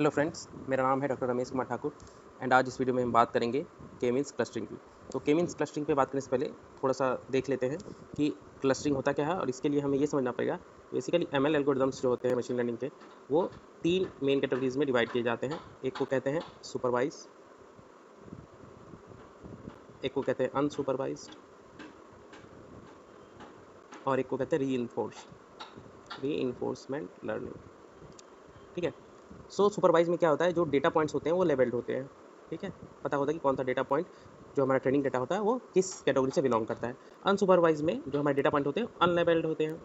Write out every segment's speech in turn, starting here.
Hello friends, मेरा नाम है डॉक्टर रमेश कुमार ठाकुर एंड आज इस वीडियो में हम बात करेंगे के मीन्स क्लस्टरिंग की। तो के मीन्स क्लस्टरिंग पे बात करने से पहले थोड़ा सा देख लेते हैं कि क्लस्टरिंग होता क्या है, और इसके लिए हमें ये समझना पड़ेगा। बेसिकली एमएल एल्गोरिदम्स जो होते हैं मशीन लर्निंग के, वो तीन मेन कैटेगरीज में डिवाइड किए जाते हैं। एक को कहते हैं सुपरवाइज, एक को कहते हैं अनसुपरवाइज्ड, और एक को कहते हैं रीइंफोर्समेंट लर्निंग। ठीक है। सो सुपरवाइज में क्या होता है, जो डेटा पॉइंट्स होते हैं वो लेवल्ड होते हैं। ठीक है, पता होता है कि कौन सा डेटा पॉइंट जो हमारा ट्रेनिंग डेटा होता है वो किस कैटेगरी से बिलोंग करता है। अनसुपरवाइज में जो हमारे डेटा पॉइंट होते हैं अनलेवल्ड होते हैं,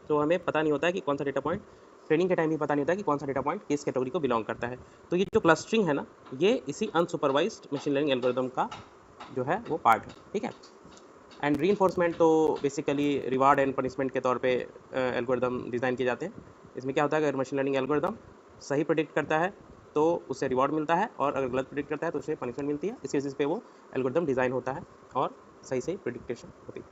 तो हमें पता नहीं होता है कि कौन सा डेटा पॉइंट, ट्रेनिंग के टाइम भी पता नहीं होता है कि कौन सा डेटा पॉइंट किस कैटेगरी को बिलोंग करता है। तो ये जो क्लस्टरिंग है ना, ये इसी अनसुपरवाइज्ड मशीन लर्निंग एल्गोरिदम का जो है वो पार्ट है। ठीक है। एंड रीइंफोर्समेंट तो बेसिकली रिवार्ड एंड पनिशमेंट के तौर पे एल्गोरिदम डिज़ाइन किए जाते हैं। इसमें क्या होता है, अगर मशीन लर्निंग एल्गोरिदम सही प्रेडिक्ट करता है तो उससे रिवॉर्ड मिलता है, और अगर गलत प्रेडिक्ट करता है तो उसे पनिशमेंट मिलती है। इस बेसिस पे वो एल्गोरिदम डिज़ाइन होता है और सही सही प्रेडिक्टेशन होती है।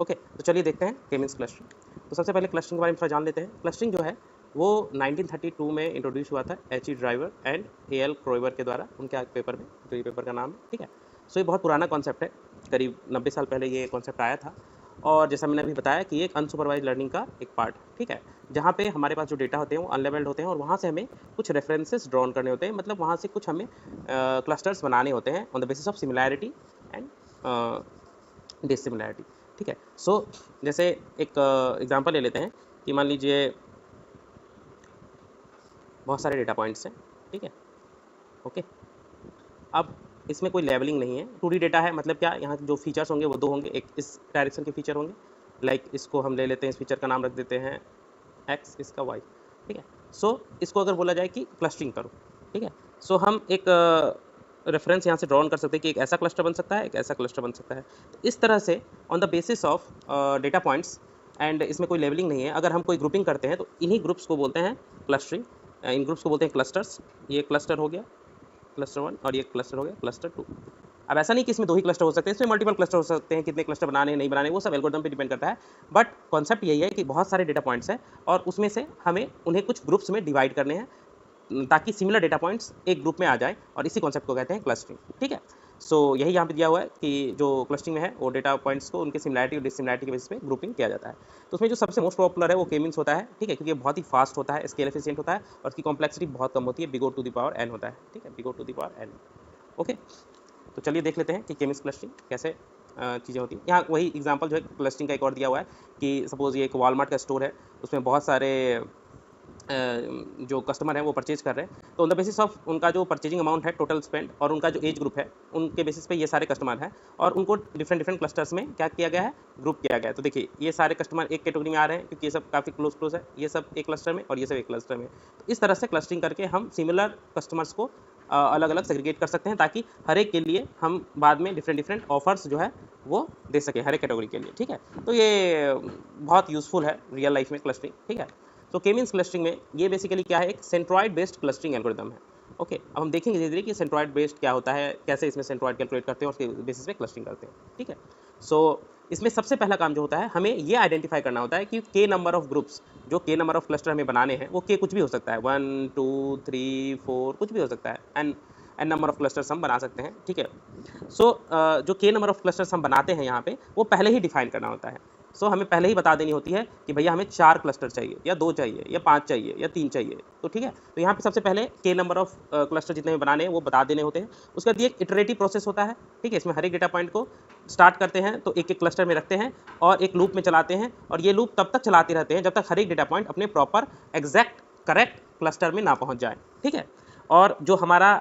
ओके, तो चलिए देखते हैं के मीन्स क्लस्टरिंग। तो सबसे पहले क्लस्टरिंग के बारे में थोड़ा जान लेते हैं। क्लस्टरिंग जो है वो 1932 में इंट्रोड्यूस हुआ था H E. Driver and A L. Kroeber के द्वारा, उनके पेपर में, जो ये पेपर का नाम है। ठीक है। सो ये बहुत पुराना कॉन्सेप्ट है, करीब 90 साल पहले ये कॉन्सेप्ट आया था। और जैसा मैंने अभी बताया कि ये एक अनसुपरवाइज लर्निंग का एक पार्ट है। ठीक है, जहाँ पे हमारे पास जो डेटा होते हैं वो अनलेवल्ड होते हैं, और वहाँ से हमें कुछ रेफरेंसेस ड्रॉन करने होते हैं। मतलब वहाँ से कुछ हमें क्लस्टर्स बनाने होते हैं on the basis of similarity and dissimilarity. ठीक है। सो जैसे एक एग्जांपल ले लेते हैं कि मान लीजिए बहुत सारे डेटा पॉइंट्स हैं। ठीक है। ओके, अब इसमें कोई लेवलिंग नहीं है, 2D डेटा है। मतलब क्या, यहाँ जो फीचर्स होंगे वो दो होंगे, एक इस डायरेक्शन के फीचर होंगे, लाइक इसको हम ले लेते हैं, इस फीचर का नाम रख देते हैं x, इसका y। ठीक है। सो इसको अगर बोला जाए कि क्लस्टरिंग करो, ठीक है, सो हम एक रेफरेंस यहाँ से ड्रॉन कर सकते हैं कि एक ऐसा क्लस्टर बन सकता है, एक ऐसा क्लस्टर बन सकता है। तो इस तरह से on the basis of data points, and इसमें कोई लेवलिंग नहीं है, अगर हम कोई ग्रुपिंग करते हैं तो इन्हीं ग्रुप्स को बोलते हैं क्लस्टरिंग। इन ग्रुप्स को बोलते हैं क्लस्टर्स। ये क्लस्टर हो गया क्लस्टर 1, और ये क्लस्टर हो गया क्लस्टर 2। अब ऐसा नहीं कि इसमें दो ही क्लस्टर हो सकते हैं, इसमें मल्टीपल क्लस्टर हो सकते हैं। कितने क्लस्टर बनाने नहीं बनाने वो सब एल्गोरिथम पे डिपेंड करता है। बट कॉन्सेप्ट यही है कि बहुत सारे डेटा पॉइंट्स हैं, और उसमें से हमें उन्हें कुछ ग्रुप्स में डिवाइड करने हैं ताकि सिमिलर डेटा पॉइंट्स एक ग्रुप में आ जाए, और इसी कॉन्सेप्ट को कहते हैं क्लस्टरिंग। ठीक है। सो यही यहाँ पे दिया हुआ है कि जो क्लस्टरिंग में है वो डेटा पॉइंट्स को उनके सिमिलैरिटी और डिसिमिलैरिटी के बेसिस पे ग्रुपिंग किया जाता है। तो उसमें जो सबसे मोस्ट पॉपुलर है वो के मीन्स होता है। ठीक है, क्योंकि ये बहुत ही फास्ट होता है, स्केल एफिशिएंट होता है, और उसकी कॉम्प्लेक्सिटी बहुत कम होती है, big O to the power n होता है। ठीक है, big O to the power n। Okay, तो चलिए देख लेते हैं कि के मीन्स क्लस्टरिंग कैसे चीज़ें होती हैं। यहाँ वही एग्जांपल जो है क्लस्टरिंग का एक और दिया हुआ है कि सपोज ये एक वॉलमार्ट का स्टोर है, उसमें बहुत सारे जो कस्टमर हैं वो परचेज कर रहे हैं। तो ऑन द बेसिस ऑफ उनका जो परचेजिंग अमाउंट है, टोटल स्पेंड, और उनका जो एज ग्रुप है, उनके बेसिस पे ये सारे कस्टमर हैं, और उनको डिफरेंट डिफरेंट क्लस्टर्स में क्या किया गया है, ग्रुप किया गया है। तो देखिए ये सारे कस्टमर एक कैटेगरी में आ रहे हैं क्योंकि ये सब काफ़ी क्लोज है, ये सब एक क्लस्टर में और ये सब एक क्लस्टर में। तो इस तरह से क्लस्टरिंग करके हम सिमिलर कस्टमर्स को अलग अलग सेग्रीगेट कर सकते हैं, ताकि हर एक के लिए हम बाद में डिफरेंट डिफरेंट ऑफर्स जो है वो दे सकें हर एक कैटेगरी के लिए। ठीक है, तो ये बहुत यूजफुल है रियल लाइफ में क्लस्टरिंग। ठीक है। तो के मीन्स क्लस्टरिंग में ये बेसिकली क्या है, एक सेंट्रॉइड बेस्ड क्लस्टरिंग एल्गोरिदम है। ओके, अब हम देखेंगे धीरे धीरे कि सेंट्रॉइड बेस्ड क्या होता है, कैसे इसमें सेंट्रॉइड कैलकुलेट करते हैं और उसके बेसिस पे क्लस्टरिंग करते हैं। ठीक है। सो इसमें सबसे पहला काम जो होता है, हमें ये आइडेंटिफाई करना होता है कि के नंबर ऑफ ग्रुप्स, जो के नंबर ऑफ क्लस्टर हमें बनाने हैं, वो के कुछ भी हो सकता है, 1 2 3 4 कुछ भी हो सकता है, एन नंबर ऑफ क्लस्टर्स हम बना सकते हैं। ठीक है। सो जो के नंबर ऑफ क्लस्टर्स हम बनाते हैं यहाँ पे, वो पहले ही डिफाइन करना होता है। सो हमें पहले ही बता देनी होती है कि भैया हमें 4 क्लस्टर चाहिए, या 2 चाहिए, या 5 चाहिए, या 3 चाहिए। तो ठीक है, तो यहाँ पे सबसे पहले के नंबर ऑफ क्लस्टर जितने भी बनाने हैं वो बता देने होते हैं। उसके बाद ये एक इटरेटिव प्रोसेस होता है। ठीक है, इसमें हर एक डेटा पॉइंट को स्टार्ट करते हैं तो एक एक क्लस्टर में रखते हैं और एक लूप में चलाते हैं, और ये लूप तब तक चलाते रहते हैं जब तक हर एक डेटा पॉइंट अपने प्रॉपर एग्जैक्ट करेक्ट क्लस्टर में ना पहुँच जाए। ठीक है, और जो हमारा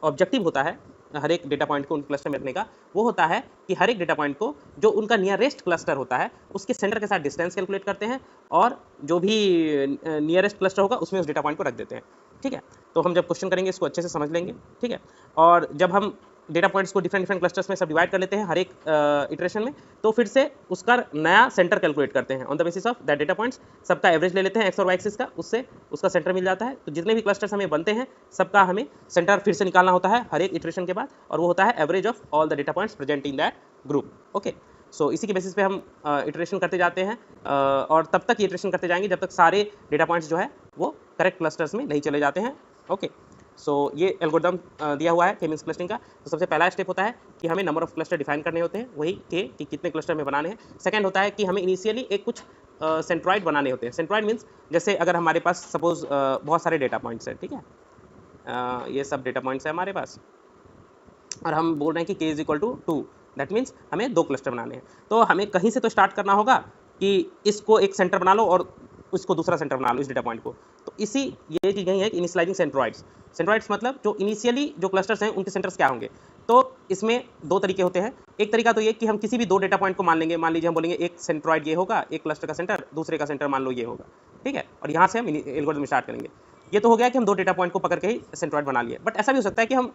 ऑब्जेक्टिव होता है हर एक डेटा पॉइंट को उन क्लस्टर में रखने का, वो होता है कि हर एक डेटा पॉइंट को जो उनका नियरेस्ट क्लस्टर होता है उसके सेंटर के साथ डिस्टेंस कैलकुलेट करते हैं, और जो भी नियरेस्ट क्लस्टर होगा उसमें उस डेटा पॉइंट को रख देते हैं। ठीक है, तो हम जब क्वेश्चन करेंगे इसको अच्छे से समझ लेंगे। ठीक है, और जब हम डेटा पॉइंट्स को डिफरेंट डिफरेंट क्लस्टर्स में सब डिवाइड कर लेते हैं हर एक इटरेशन में, तो फिर से उसका नया सेंटर कैलकुलेट करते हैं on the basis of that data points. सबका एवरेज ले लेते हैं एक्स और वाई एक्सिस का, उससे उसका सेंटर मिल जाता है। तो जितने भी क्लस्टर्स हमें बनते हैं सबका हमें सेंटर फिर से निकालना होता है हर एक इटरेशन के बाद, और वो होता है average of all the data points present in that group. Okay, so इसी के बेसिस पे हम इटरेशन करते जाते हैं, और तब तक इटरेशन करते जाएंगे जब तक सारे डेटा पॉइंट्स जो है वो करेक्ट क्लस्टर्स में नहीं चले जाते हैं, ओके, सो ये एल्गोरिदम दिया हुआ है के मींस क्लस्टरिंग का। तो सबसे पहला स्टेप होता है कि हमें नंबर ऑफ क्लस्टर डिफाइन करने होते हैं, वही के कि कितने क्लस्टर में बनाने हैं। सेकंड होता है कि हमें इनिशियली एक कुछ सेंट्रॉइड बनाने होते हैं। सेंट्रॉइड मीन्स जैसे अगर हमारे पास सपोज बहुत सारे डेटा पॉइंट्स हैं, ठीक है, ये सब डेटा पॉइंट्स है हमारे पास और हम बोल रहे हैं कि k is equal to 2, that means हमें 2 क्लस्टर बनाने हैं। तो हमें कहीं से तो स्टार्ट करना होगा कि इसको एक सेंटर बना लो और उसको दूसरा सेंटर बना लो इस डेटा पॉइंट को। तो इसी ये चीज़ यही है कि इनिशियलाइजिंग सेंट्रॉइड्स। सेंट्रॉइड्स मतलब जो इनिशियली जो क्लस्टर्स हैं उनके सेंटर्स क्या होंगे। तो इसमें 2 तरीके होते हैं। एक तरीका तो ये कि हम किसी भी 2 डेटा पॉइंट को मान लेंगे। मान लीजिए हम बोलेंगे एक सेंट्रॉइड ये होगा, एक क्लस्टर का सेंटर, दूसरे का सेंटर मान लो ये होगा, ठीक है, और यहाँ से हम एल्गोरिथम स्टार्ट करेंगे। ये तो हो गया कि हम 2 डेटा पॉइंट को पकड़ के ही सेंट्रॉइड बना लिए। बट ऐसा भी हो सकता है कि हम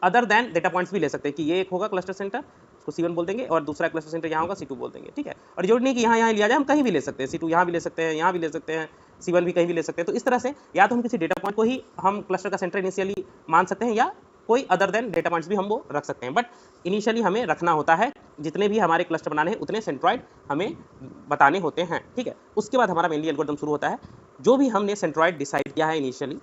अदर दैन डेटा पॉइंट्स भी ले सकते हैं कि ये एक होगा क्लस्टर सेंटर, उसको C1 बोल देंगे, और दूसरा क्लस्टर सेंटर यहाँ होगा C2 बोल देंगे, ठीक है। और जरूरी नहीं कि यहाँ लिया जाए, हम कहीं भी ले सकते हैं, C2 यहाँ भी ले सकते हैं, यहाँ भी ले सकते हैं, C1 भी कहीं भी ले सकते हैं। तो इस तरह से या तो हम किसी डेटा पॉइंट को ही हम क्लस्टर का सेंटर इनिशियली मान सकते हैं, या कोई अदर देन डेटा पॉइंट्स भी हम वो रख सकते हैं। बट इनिशियली हमें रखना होता है जितने भी हमारे क्लस्टर बनाने हैं उतने सेंट्रॉइड हमें बताने होते हैं, ठीक है। उसके बाद हमारा मेनली एल्गोरिथम शुरू होता है। जो भी हमने सेंट्रॉइड डिसाइड किया है इनिशियली,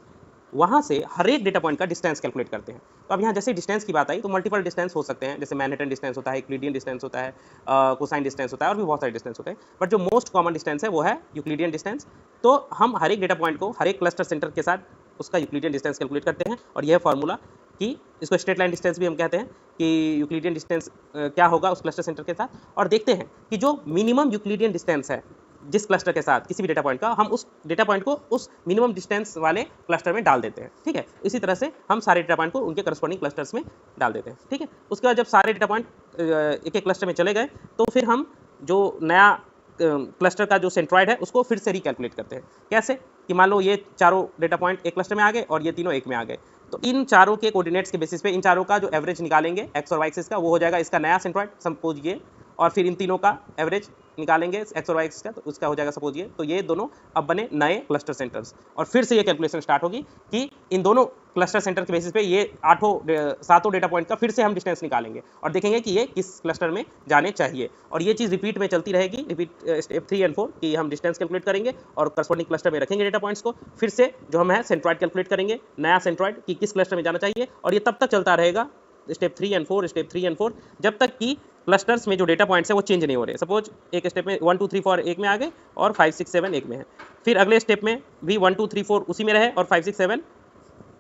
वहाँ से हर एक डेटा पॉइंट का डिस्टेंस कैलकुलेट करते हैं। तो अब यहाँ जैसे डिस्टेंस की बात आई तो मल्टीपल डिस्टेंस हो सकते हैं, जैसे मैनहट्टन डिस्टेंस होता है, यूक्लिडियन डिस्टेंस होता है, कोसाइन डिस्टेंस होता है, और भी बहुत सारे डिस्टेंस होते हैं। बट जो मोस्ट कॉमन डिस्टेंस है वो है यूक्लिडियन डिस्टेंस। तो हम हर एक डेटा पॉइंट को हर एक क्लस्टर सेंटर के साथ उसका यूक्लिडियन डिस्टेंस कैलकुलेट करते हैं। और यह फार्मूला कि इसको स्ट्रेट लाइन डिस्टेंस भी हम कहते हैं कि यूक्लिडियन डिस्टेंस क्या होगा उस क्लस्टर सेंटर के साथ, और देखते हैं कि जो मिनिमम यूक्लिडियन डिस्टेंस है जिस क्लस्टर के साथ किसी भी डेटा पॉइंट का, हम उस डेटा पॉइंट को उस मिनिमम डिस्टेंस वाले क्लस्टर में डाल देते हैं, ठीक है। इसी तरह से हम सारे डेटा पॉइंट को उनके करस्पॉन्डिंग क्लस्टर्स में डाल देते हैं, ठीक है। उसके बाद जब सारे डेटा पॉइंट एक एक क्लस्टर में चले गए तो फिर हम जो नया क्लस्टर का जो सेंट्रॉइड है उसको फिर से रिकैलकुलेट करते हैं। कैसे कि मान लो ये चारों डेटा पॉइंट एक क्लस्टर में आ गए और ये तीनों एक में आ गए, तो इन चारों के कोऑर्डिनेट्स के बेसिस पे इन चारों का जो एवरेज निकालेंगे एक्स और वाई एक्सिस का, वो हो जाएगा इसका नया सेंट्रॉइड सपोज ये, और फिर इन तीनों का एवरेज निकालेंगे एक्स और वाई एक्सिस का, तो उसका हो जाएगा सपोज ये। तो ये दोनों अब बने नए क्लस्टर सेंटर्स, और फिर से ये कैलकुलेशन स्टार्ट होगी कि इन दोनों क्लस्टर सेंटर के बेसिस पे ये 7 डेटा पॉइंट का फिर से हम डिस्टेंस निकालेंगे और देखेंगे कि ये किस क्लस्टर में जाने चाहिए। और ये चीज़ रिपीट में चलती रहेगी, रिपीट स्टेप 3 और 4 कि हम डिस्टेंस कैलकुलेट करेंगे और करस्पॉन्डिंग क्लस्टर में रखेंगे डेटा पॉइंट्स को, फिर से जो हम है सेंट्रॉइड कैलकुलेट करेंगे, नया सेंट्रॉइड कि किस क्लस्टर में जाना चाहिए, और ये तब तक चलता रहेगा स्टेप 3 और 4, स्टेप 3 और 4, जब तक कि क्लस्टर्स में जो डेटा पॉइंट्स है वो चेंज नहीं हो रहे। सपोज एक स्टेप में 1 2 3 4 एक में आ गए और 5 6 7 एक में है, फिर अगले स्टेप में भी 1 2 3 4 उसी में रहे और 5 6 7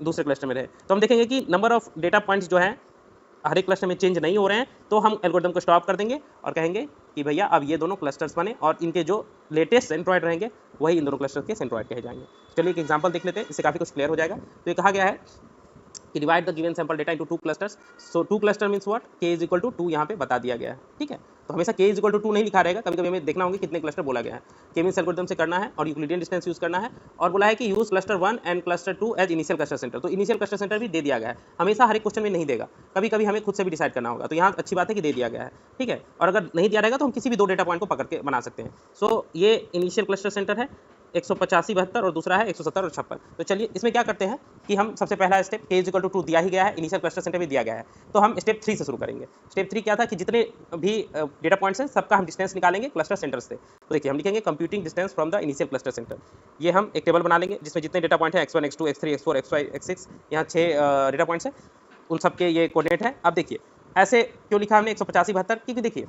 दूसरे क्लस्टर में रहे। तो हम देखेंगे कि नंबर ऑफ डेटा पॉइंट्स जो हैं हर एक क्लस्टर में चेंज नहीं हो रहे हैं, तो हम एल्गोरिथम को स्टॉप कर देंगे और कहेंगे कि भैया अब ये दोनों क्लस्टर्स बने और इनके जो लेटेस्ट सेंट्रॉइड रहेंगे वही इन दोनों क्लस्टर्स के सेंट्रॉइड कहे जाएंगे। चलिए एक एग्जांपल देख लेते हैं, इससे काफ़ी कुछ क्लियर हो जाएगा। तो ये कहा गया है कि divide the given sample data into 2 clusters. So 2 cluster means what, k is equal to 2 यहाँ पे बता दिया गया है, ठीक है। तो हमेशा k इज इक्वल टू 2 नहीं लिखा रहेगा, कभी कभी हमें देखना होगा कितने क्लस्टर बोला गया है। k मींस एल्गोरिथम से करना है और यूक्लिडियन डिस्टेंस यूज करना है, और बोला है कि use cluster 1 and cluster 2 as initial cluster centre. तो इनिशियल क्लस्टर सेंटर भी दे दिया गया है, हमेशा हर एक क्वेश्चन में नहीं देगा, कभी कभी हमें खुद से भी डिसाइड करना होगा। तो यहाँ अच्छी बात है कि दे दिया गया है, ठीक है। और अगर नहीं दिया रहेगा तो हम किसी भी 2 डेटा पॉइंट को पकड़ के बना सकते हैं। सो ये इनिशियल क्लस्टर सेंटर है 185 72 और दूसरा है 170 और 56। तो चलिए इसमें क्या करते हैं कि हम सबसे पहला step k is equal to 2 दिया ही गया है, इनिशियल क्लस्टर सेंटर भी दिया गया है, तो हम स्टेप 3 से शुरू करेंगे। स्टेप 3 क्या था कि जितने भी डेटा पॉइंट्स हैं सबका हम डिस्टेंस निकालेंगे क्लस्टर सेंटर से। तो देखिए हम लिखेंगे computing distance from the initial cluster centre. ये हम एक टेबल बना लेंगे जिसमें जितने डेटा पॉइंट है x1 x2 x3 x4 x5 x6, यहाँ 6 डेटा पॉइंट्स हैं, उन सबके ये कोऑर्डिनेट है। अब देखिए ऐसे क्यों लिखा हमने 185 72, क्योंकि देखिए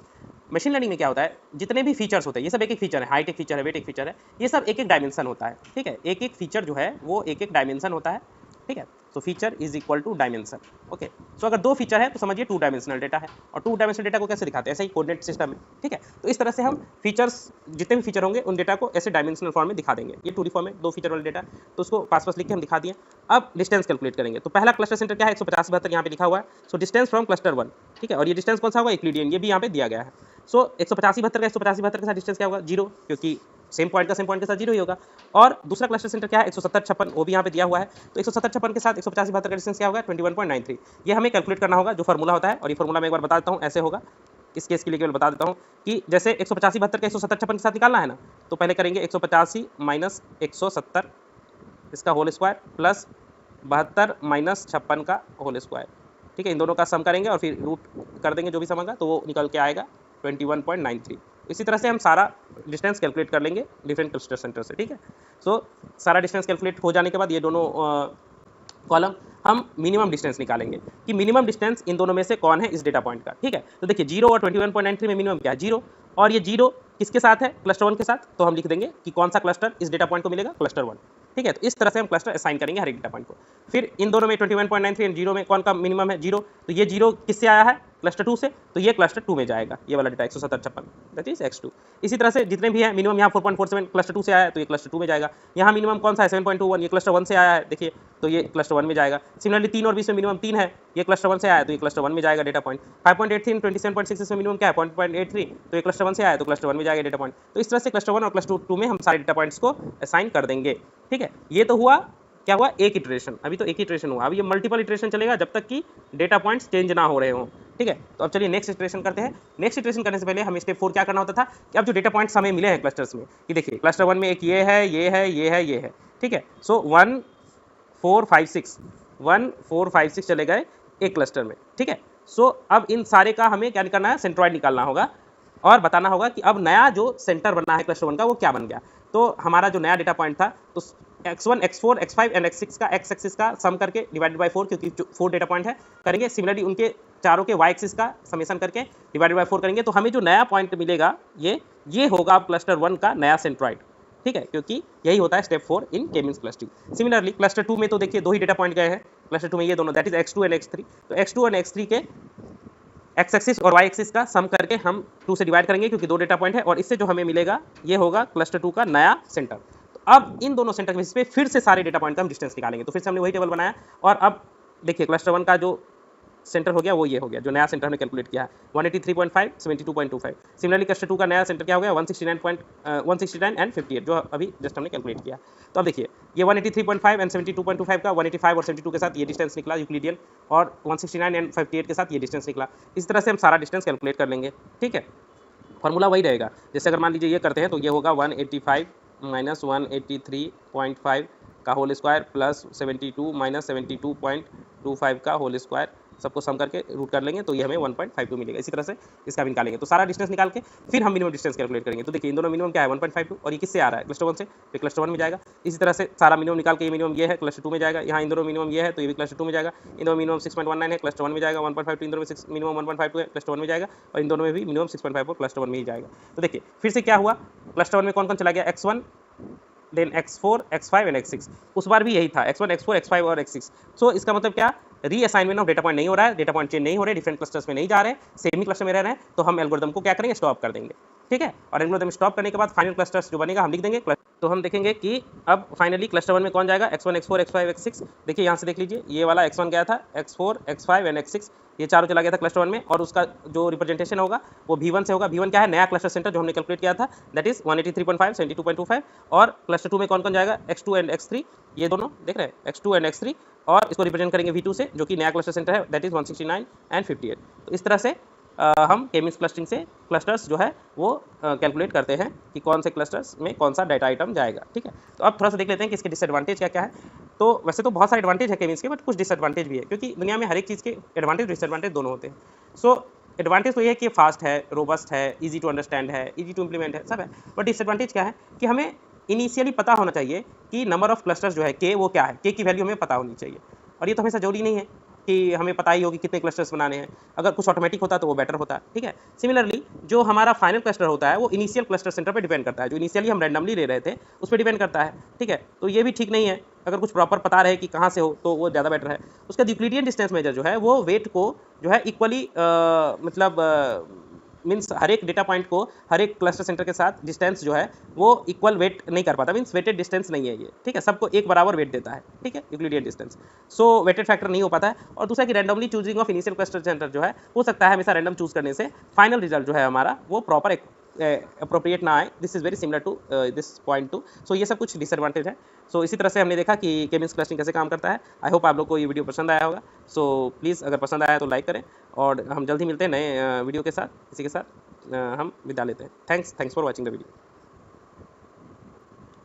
मशीन लर्निंग में क्या होता है, जितने भी फीचर्स होते हैं ये सब एक एक फीचर है, हाइट एक फीचर है, वेट एक फीचर है, ये सब एक एक डायमेंशन होता है, ठीक है। एक एक फीचर जो है वो एक एक डायमेंशन होता है, ठीक है। So feature is equal to dimension, okay. So अगर 2 फीचर है तो समझिए 2 डायमेंशनल डेटा है, और 2 डायमेंशनल डेटा को कैसे दिखाते हैं, ऐसे ही कोऑर्डिनेट सिस्टम में, ठीक है। तो इस तरह से हम फीचर्स जितने भी फीचर होंगे उन डेटा को ऐसे डायमेंशनल फॉर्म में दिखा देंगे। ये 2D फॉर्म में 2 फीचर वाले डेटा, तो उसको पास लिख के हम दिखा दिए। अब डिस्टेंस कैलकुलेट करेंगे। तो पहला क्लस्टर सेंटर क्या है 185 72 यहाँ पे लिखा हुआ है। सो डिस्टेंस फ्रॉम क्लस्टर 1, ठीक है, और ये डिस्टेंस कौन सा होगा, यूक्लिडियन, ये भी यहाँ पे दिया गया है। सो 185 72 का 185 72 के साथ डिस्टेंस क्या होगा 0, क्योंकि सेम पॉइंट का सेम पॉइंट के साथ 0 ही होगा। और दूसरा क्लस्टर सेंटर क्या है 170 56, वो भी यहाँ पे दिया हुआ है। तो 170 56 के साथ 185 72 का डिस्टेंस क्या होगा 21.93। ये हमें कैलकुलेट करना होगा, जो फार्मूला होता है, और ये फार्मूला मैं एक बार बता देता हूँ, ऐसे होगा। इस केस के लिए केवल बता देता हूँ कि जैसे 185 72 का 170 56 के साथ निकालना है ना, तो पहले करेंगे 185 माइनस 170 इसका होल स्क्वायर प्लस 72 माइनस 56 का होल स्क्वायर, ठीक है। इन दोनों का सम करेंगे और फिर रूट कर देंगे जो भी सम आएगा, तो वो निकल के आएगा 21.93। इसी तरह से हम सारा डिस्टेंस कैलकुलेट कर लेंगे डिफरेंट क्लस्टर सेंटर से, ठीक है। सो सारा डिस्टेंस कैलकुलेट हो जाने के बाद ये दोनों कॉलम हम मिनिमम डिस्टेंस निकालेंगे कि मिनिमम डिस्टेंस इन दोनों में से कौन है इस डेटा पॉइंट का, ठीक है। तो देखिए 0 और 21.93 में मिनिमम क्या है, 0, और ये 0 किसके साथ है, क्लस्टर 1 के साथ, तो हम लिख देंगे कि कौन सा क्लस्टर इस डेटा पॉइंट को मिलेगा, क्लस्टर 1, ठीक है। तो इस तरह से हम क्लस्टर असाइन करेंगे हर एक डेटा पॉइंट को। फिर इन दोनों में 21.93 एंड 0 में कौन का मिनिमम है, 0, तो ये 0 किससे आया है, क्लस्टर 2 से, तो ये क्लस्टर 2 में जाएगा, ये वाला डेटा 17056 दैट इज x2। इसी तरह से जितने भी है मिनिमम यहाँ 4.47 क्लस्टर 2 से आया है, तो ये क्लस्टर 2 में जाएगा। यहाँ मिनिमम कौन सा है 7.21, ये क्लस्टर 1 से आया है, देखिए, तो ये क्लस्टर 1 में जाएगा। सिमिलरली 3 और 20 में मिनिमम 3 है, ये क्लस्टर 1 से आया है, तो ये क्लस्टर 1 में जाएगा डेटा पॉइंट। 5.83 27.66 में मिनिमम क्या है 0.83, तो ये क्लस्टर 1 से आया है, तो क्लस्टर 1 में जाएगा डेटा पॉइंट। तो इस तरह से क्लस्टर 1 और क्लस्टर 2 में हम सारे डेटा पॉइंट्स को असाइन कर देंगे, ठीक है। ये तो हुआ क्या हुआ, एक इटरेशन, अभी तो एक इटरेशन हुआ, अभी ये मल्टीपल इटरेशन चलेगा जब तक कि डेटा पॉइंट्स चेंज ना हो रहे हों, ठीक है। तो अब चलिए नेक्स्ट इटरेशन करते हैं। नेक्स्ट इटरेशन करने से पहले हमें स्टेप 4 क्या करना होता था कि अब जो डेटा पॉइंट्स हमें मिले हैं क्लस्टर्स में, कि देखिए क्लस्टर 1 में एक ये है, ये है, ये है, ये है, ठीक है। सो 1 4 5 6 1 4 5 6 चले गए एक क्लस्टर में, ठीक है। सो अब इन सारे का हमें क्या करना है, सेंट्रॉइड निकालना होगा और बताना होगा कि अब नया जो सेंटर बना है क्लस्टर 1 का वो क्या बन गया। तो हमारा जो नया डेटा पॉइंट था, तो x1 x4 x5 and x6 का x एक्सिस का सम करके डिवाइडेड बाय 4, क्योंकि 4 डेटा पॉइंट है, करेंगे। सिमिलरली उनके चारों के y एक्सिस का समेशन करके डिवाइडेड बाय 4 करेंगे, तो हमें जो नया पॉइंट मिलेगा ये होगा अब क्लस्टर 1 का नया सेंट्रॉइड, ठीक है, क्योंकि यही होता है स्टेप 4 इन के मींस क्लस्टरिंग। सिमिलरली क्लस्टर 2 में तो देखिए 2 ही डेटा पॉइंट गए हैं क्लस्टर 2 में, ये दोनों that is x2 and x3, तो x2 एंड x3 के x एक्सिस और y एक्सिस का सम करके हम 2 से डिवाइड करेंगे, क्योंकि 2 डेटा पॉइंट है, और इससे जो हमें मिलेगा ये होगा क्लस्टर 2 का नया सेंटर। तो अब इन दोनों सेंटर के बेसिस पे फिर से सारे डेटा पॉइंट का हम डिस्टेंस निकालेंगे। तो फिर से हमने वही टेबल बनाया, और अब देखिए क्लस्टर 1 का जो सेंटर हो गया वो ये हो गया, जो नया सेंटर हमने कैलकुलेट किया है 183.5 72.25। सिमिलरली क्लस्टर 2 का नया सेंटर क्या हो गया 169 एंड 58, जो अभी जस्ट हमने कैलकुलेट किया। तो अब देखिए ये 183.5 एंड 72.25 का 185 और 72 के साथ ये डिस्टेंस निकला यूक्लिडियन, और 169 एंड 58 के साथ ये डिस्टेंस निकला। इस तरह से हम सारा डिस्टेंस कैलकुलेट कर लेंगे, ठीक है। फॉर्मूला वही रहेगा, जैसे अगर मान लीजिए ये करते हैं तो ये होगा 185 माइनस 183.5 का होल स्क्वायर प्लस 72 माइनस 72.25 का होल स्क्वायर, सबको सम करके रूट कर लेंगे, तो ये हमें 1.52 मिलेगा। इसी तरह से इसका भी निकालेंगे, तो सारा डिस्टेंस निकाल के फिर हम मिनिमम डिस्टेंस कैलकुलेट करेंगे। तो देखिए इन दोनों मिनिमम क्या है 1.52, और ये किससे आ रहा है क्लस्टर 1 से, तो क्लस्टर 1 में जाएगा। इसी तरह से सारा मिनिमम निकाल के ये मिनिमम ये है क्लस्टर 2 में जाएगा, यहाँ इन दोनों मिनिमम ये है तो ये भी क्लस्टर 2 में जाएगा। इन दोनों मिनिमम 6.19 है क्लस्टर 1 में जाएगा, 1.52 इन दोनों में मिनिमम 1.52 है क्लस्टर 1 में जाएगा, और इन दोनों में भी मिनिमम 6.54 क्लस्टर 1 में ही जाएगा। तो देखिए फिर से क्या हुआ, क्लस्टर 1 में कौन कौन चला गया, x1 then x4 x5 and x6, उस बार भी यही था x1 x4 x5 और x6। सो इसका मतलब क्या, रीअसाइनमेंट ऑफ डेटा पॉइंट नहीं हो रहा है, डेटा पॉइंट चेंज नहीं हो रहे, डिफरेंट क्लस्टर्स में नहीं जा रहे, सेम ही क्लस्टर में रह रहे हैं, तो हम एल्गोरिथम को क्या करेंगे, स्टॉप कर देंगे, ठीक है। और एल्गोरिथम स्टॉप करने के बाद फाइनल क्लस्टर्स जो बनेगा हम लिख देंगे। तो हम देखेंगे कि अब फाइनली क्लस्टर 1 में कौन जाएगा, x1 x4 x5 x6। देखिए यहाँ से देख लीजिए, ये वाला x1 गया था, x4 x5 एंड x6, ये चारों चला गया था क्लस्टर 1 में, और उसका जो रिप्रेजेंटेशन होगा वो v1 से होगा। v1 क्या है, नया क्लस्टर सेंटर जो हमने कैलकुलेट किया था, दैट इज 183.5 72.25। और क्लस्टर 2 में कौन कौन जाएगा, x2 एंड x3, ये दोनों देख रहे हैं x2 एंड x3, और इसको रिप्रेजेंट करेंगे v2 से, जो कि नया क्लस्टर सेंटर है, दैट इज 169 एंड 58। तो इस तरह से हम के मींस क्लस्टरिंग से क्लस्टर्स जो है वो कैलकुलेट करते हैं कि कौन से क्लस्टर्स में कौन सा डाटा आइटम जाएगा, ठीक है। तो अब थोड़ा सा देख लेते हैं कि इसके डिसएडवांटेज क्या क्या है। तो वैसे तो बहुत सारे एडवांटेज है के मींस के, बट कुछ डिसएडवांटेज भी है, क्योंकि दुनिया में हर एक चीज़ के एडवांटेज डिसएडवांटेज दोनों होते हैं। सो एडवांटेज तो ये है कि फास्ट है, रोबस्ट है, ईजी टू अंडरस्टैंड है, ईजी टू इम्प्लीमेंट है, सब है। बट डिसएडवांटेज क्या है कि हमें इनिशियली पता होना चाहिए कि नंबर ऑफ क्लस्टर्स जो है के वो क्या है, के की वैल्यू हमें पता होनी चाहिए, और ये तो हमेशा जरूरी नहीं है कि हमें पता ही हो कि कितने क्लस्टर्स बनाने हैं। अगर कुछ ऑटोमेटिक होता तो वो बेटर होता, ठीक है। सिमिलरली जो हमारा फाइनल क्लस्टर होता है वो इनिशियल क्लस्टर सेंटर पे डिपेंड करता है, जो इनिशियली हम रैंडमली ले रहे थे उस पर डिपेंड करता है, ठीक है। तो ये भी ठीक नहीं है, अगर कुछ प्रॉपर पता रहे कि कहाँ से हो तो वो ज़्यादा बेटर है। उसका यूक्लिडियन डिस्टेंस मेजर जो है वो वेट को जो है इक्वली मीन्स हर एक डेटा पॉइंट को हर एक क्लस्टर सेंटर के साथ डिस्टेंस जो है वो इक्वल वेट नहीं कर पाता, मीन्स वेटेड डिस्टेंस नहीं है ये, ठीक है। सबको एक बराबर वेट देता है, ठीक है, यूक्लिडियन डिस्टेंस। सो वेटेड फैक्टर नहीं हो पाता है। और दूसरा कि randomly choosing of initial cluster centre जो है हो सकता है हमेशा रैंडम चूज करने से फाइनल रिजल्ट जो है हमारा वो प्रॉपर अप्रोप्रिएट ना आए। This is very similar to this point two. So ये सब कुछ डिसएडवांटेज है। सो इसी तरह से हमने देखा कि के मींस क्लस्टरिंग कैसे काम करता है। आई होप आप लोग को ये वीडियो पसंद आया होगा। सो प्लीज़ अगर पसंद आया तो लाइक करें, और हम जल्द ही मिलते हैं नए वीडियो के साथ। इसी के साथ हम विदा लेते हैं। Thanks for watching the video.